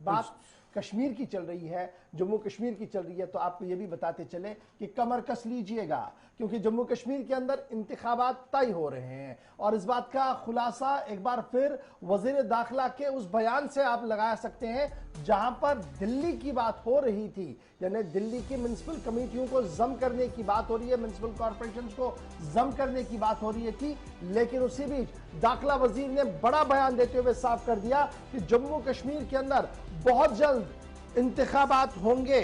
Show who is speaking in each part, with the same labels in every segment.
Speaker 1: बात कश्मीर की चल रही है, जम्मू कश्मीर की चल रही है, तो आपको यह भी बताते चले कि कमर कस लीजिएगा, क्योंकि जम्मू कश्मीर के अंदर इंतखाबात तय हो रहे हैं। और इस बात का खुलासा एक बार फिर वजीर दाखिला के उस बयान से आप लगा सकते हैं जहां पर दिल्ली की बात हो रही थी, यानी दिल्ली की म्युनिसिपल कमेटियों को जम करने की बात हो रही है, म्युनिसिपल कॉर्पोरेशन को जम करने की बात हो रही थी। लेकिन उसी बीच दाखिला वजीर ने बड़ा बयान देते हुए साफ कर दिया कि जम्मू कश्मीर के अंदर बहुत जल्द इंतखाबात होंगे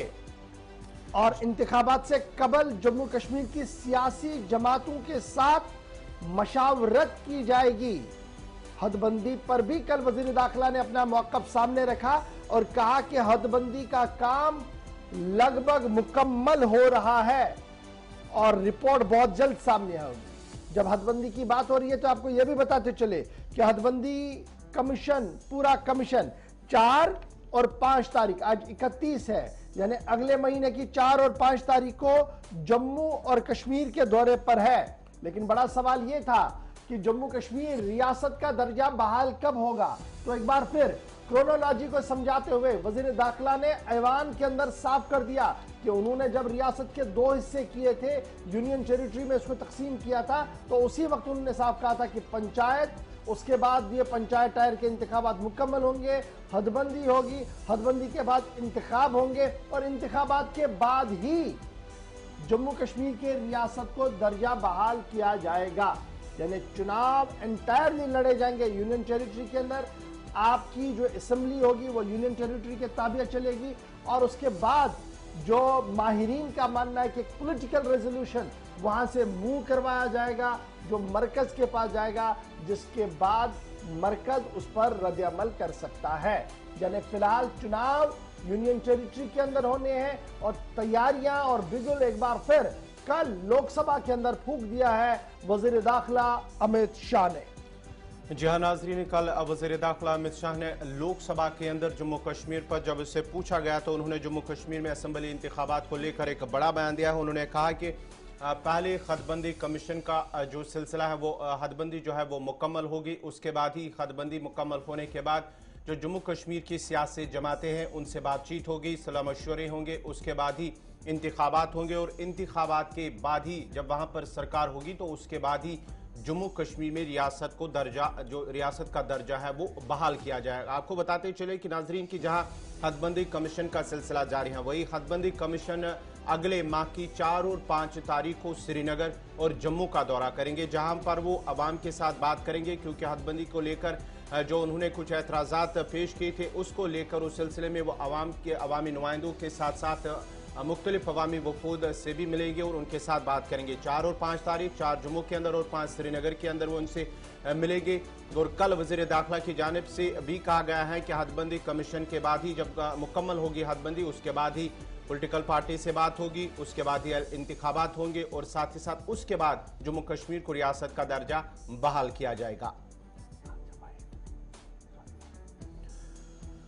Speaker 1: और इंतखाबात से कबल जम्मू कश्मीर की सियासी जमातों के साथ मशावरत की जाएगी। हदबंदी पर भी कल वजीर दाखिला ने अपना मौक़िफ़ सामने रखा और कहा कि हदबंदी का काम लगभग मुकम्मल हो रहा है और रिपोर्ट बहुत जल्द सामने आएगी। जब हदबंदी की बात हो रही है तो आपको यह भी बताते चले कि हदबंदी कमीशन, पूरा कमीशन 4 और 5 तारीख, आज 31 है, यानी अगले महीने की 4 और 5 तारीख को जम्मू और कश्मीर के दौरे पर है। लेकिन बड़ा सवाल यह था कि जम्मू कश्मीर रियासत का दर्जा बहाल कब होगा। तो एक बार फिर क्रोनोलॉजी को समझाते हुए वजीर दाखिला ने ऐवान के अंदर साफ कर दिया कि उन्होंने जब रियासत के 2 हिस्से किए थे, यूनियन टेरिटरी में इसको तकसीम किया था, तो उसी वक्त उन्होंने साफ कहा था कि पंचायत, उसके बाद ये पंचायत टायर के इंतखाबात मुकम्मल होंगे, हदबंदी होगी, हदबंदी के बाद इंतखाब होंगे और इंतखाबात के बाद ही जम्मू कश्मीर के रियासत को दर्जा बहाल किया जाएगा। यानी चुनाव एंटायरली लड़े जाएंगे यूनियन टेरिटरी के अंदर, आपकी जो असेंबली होगी वो यूनियन टेरिटरी के ताबिया चलेगी और उसके बाद जो माहिरीन का मानना है कि पॉलिटिकल रेजोल्यूशन वहां से मूव करवाया जाएगा, जो मरकज के पास जाएगा, जिसके बाद मरकज उस पर रद्द-ए-अमल कर सकता है। यानी फिलहाल चुनाव यूनियन टेरिटरी के अंदर होने हैं और तैयारियां और बिगुल एक बार फिर कल लोकसभा के अंदर फूंक दिया है वजीर दाखिला अमित शाह ने।
Speaker 2: जी हाँ नाजरीन, कल वज़ीर दाखिला अमित शाह ने लोकसभा के अंदर जम्मू कश्मीर पर जब इससे पूछा गया तो उन्होंने जम्मू कश्मीर में असेंबली इंतखाबात को लेकर एक बड़ा बयान दिया है। उन्होंने कहा कि पहले हदबंदी कमीशन का जो सिलसिला है वो हदबंदी जो है वो मुकम्मल होगी, उसके बाद ही हदबंदी मुकम्मल होने के बाद जो जम्मू कश्मीर की सियासी जमातें हैं उनसे बातचीत होगी, सलाह मशवरे होंगे, उसके बाद ही इंतखाबात होंगे और इंतखाबात के बाद ही जब वहाँ पर सरकार होगी तो उसके बाद ही जम्मू कश्मीर में रियासत को दर्जा, जो रियासत का दर्जा है वो बहाल किया जाएगा। आपको बताते चले कि नाजरीन की जहां हदबंदी कमीशन का सिलसिला जारी है, वही हदबंदी कमीशन अगले माह की 4 और 5 तारीख को श्रीनगर और जम्मू का दौरा करेंगे, जहां पर वो अवाम के साथ बात करेंगे, क्योंकि हदबंदी को लेकर जो उन्होंने कुछ एतराज़ात पेश किए थे उसको लेकर उस सिलसिले में वो अवामी नुमाइंदों के साथ साथ मुख्तलिफ अवामी वफूद से भी मिलेंगे और उनके साथ बात करेंगे। 4 और 5 तारीख, 4 जम्मू के अंदर और 5 श्रीनगर के अंदर वो उनसे मिलेंगे। और कल वज़ीर दाखिला की जानिब से भी कहा गया है कि हदबंदी कमीशन के बाद ही जब मुकम्मल होगी हदबंदी, उसके बाद ही पॉलिटिकल पार्टी से बात होगी, उसके बाद ही इंतखाबात होंगे और साथ ही साथ उसके बाद जम्मू कश्मीर को रियासत का दर्जा बहाल किया जाएगा।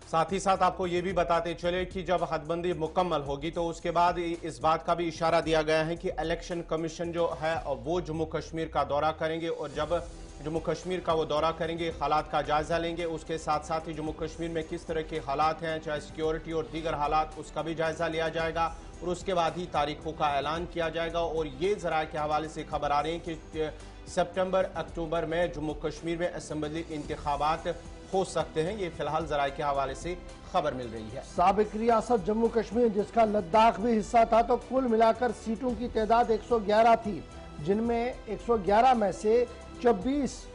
Speaker 2: साथ ही साथ आपको ये भी बताते चले कि जब हदबंदी मुकम्मल होगी तो उसके बाद इस बात का भी इशारा दिया गया है कि इलेक्शन कमीशन जो है वो जम्मू कश्मीर का दौरा करेंगे और जब जम्मू कश्मीर का वो दौरा करेंगे हालात का जायजा लेंगे, उसके साथ साथ ही जम्मू कश्मीर में किस तरह के हालात हैं, चाहे सिक्योरिटी और दीगर हालात, उसका भी जायजा लिया जाएगा और उसके बाद ही तारीखों का ऐलान किया जाएगा। और ये ज़रा के हवाले से खबर आ रही है कि सितंबर अक्टूबर में जम्मू कश्मीर में असेंबली इंतखाबात हो सकते हैं। ये फिलहाल जराये के हवाले से खबर मिल रही है।
Speaker 1: साबिक रियासत जम्मू कश्मीर जिसका लद्दाख भी हिस्सा था, तो कुल मिलाकर सीटों की तादाद 111 थी, जिनमें 111 में से 24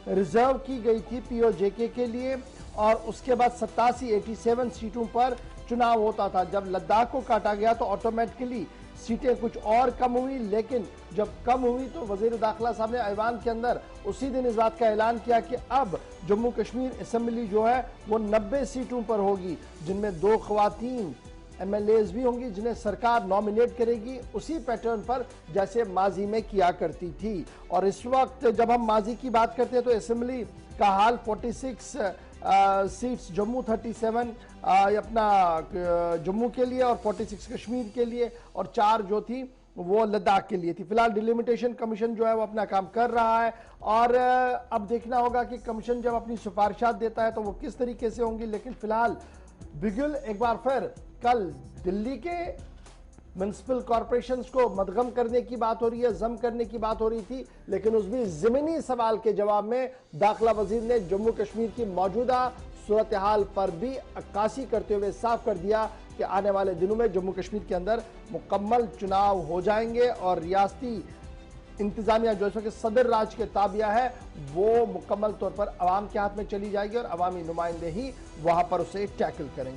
Speaker 1: रिजर्व की गई थी पीओजेके के लिए और उसके बाद 87 सीटों पर चुनाव होता था। जब लद्दाख को काटा गया तो ऑटोमेटिकली सीटें कुछ और कम हुई, लेकिन जब कम हुई तो वजीर दाखिला साहब ने ऐवान के अंदर उसी दिन इस बात का ऐलान किया कि अब जम्मू कश्मीर असेंबली जो है वो 90 सीटों पर होगी, जिनमें 2 ख्वातीन MLAs भी होंगी जिन्हें सरकार नॉमिनेट करेगी, उसी पैटर्न पर जैसे माजी में किया करती थी। और इस वक्त जब हम माजी की बात करते हैं तो असेंबली का हाल 46 सीट्स जम्मू, 37 अपना जम्मू के लिए और 46 कश्मीर के लिए और 4 जो थी वो लद्दाख के लिए थी। फिलहाल डिलिमिटेशन कमीशन जो है वो अपना काम कर रहा है और अब देखना होगा कि कमीशन जब अपनी सिफारिशात देता है तो वो किस तरीके से होंगी। लेकिन फिलहाल बिगुल एक बार फिर कल दिल्ली के म्युनिसिपल कॉरपोरेशंस को मदगम करने की बात हो रही है, जम करने की बात हो रही थी, लेकिन उस भी ज़मीनी सवाल के जवाब में दाखिला वजीर ने जम्मू कश्मीर की मौजूदा सूरत हाल पर भी अक्कासी करते हुए साफ कर दिया कि आने वाले दिनों में जम्मू कश्मीर के अंदर मुकम्मल चुनाव हो जाएंगे और रियासती इंतजामिया जो इसमें सदर राज के ताबिया है वो मुकम्मल तौर पर अवाम के हाथ में चली जाएगी और अवामी नुमाइंदे ही वहां पर उसे टैकल करेंगे।